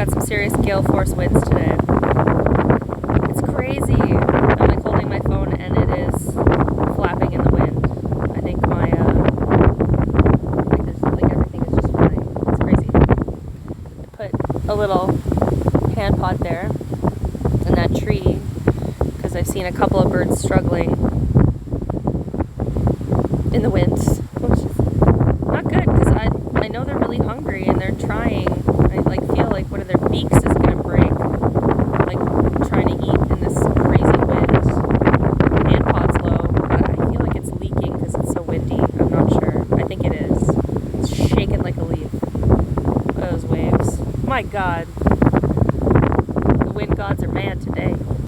had some serious gale force winds today. It's crazy. I'm like holding my phone and it is flapping in the wind. I think my like everything is just flying. It's crazy. I put a little hand pot there in that tree because I've seen a couple of birds struggling in the winds, which is not good because I know they're really hungry and they're trying. I like feel like one of their beaks is gonna break, like trying to eat in this crazy wind. Hand pot's low, but I feel like it's leaking because it's so windy. I'm not sure. I think it is. It's shaking like a leaf. Those waves. My God, the wind gods are mad today.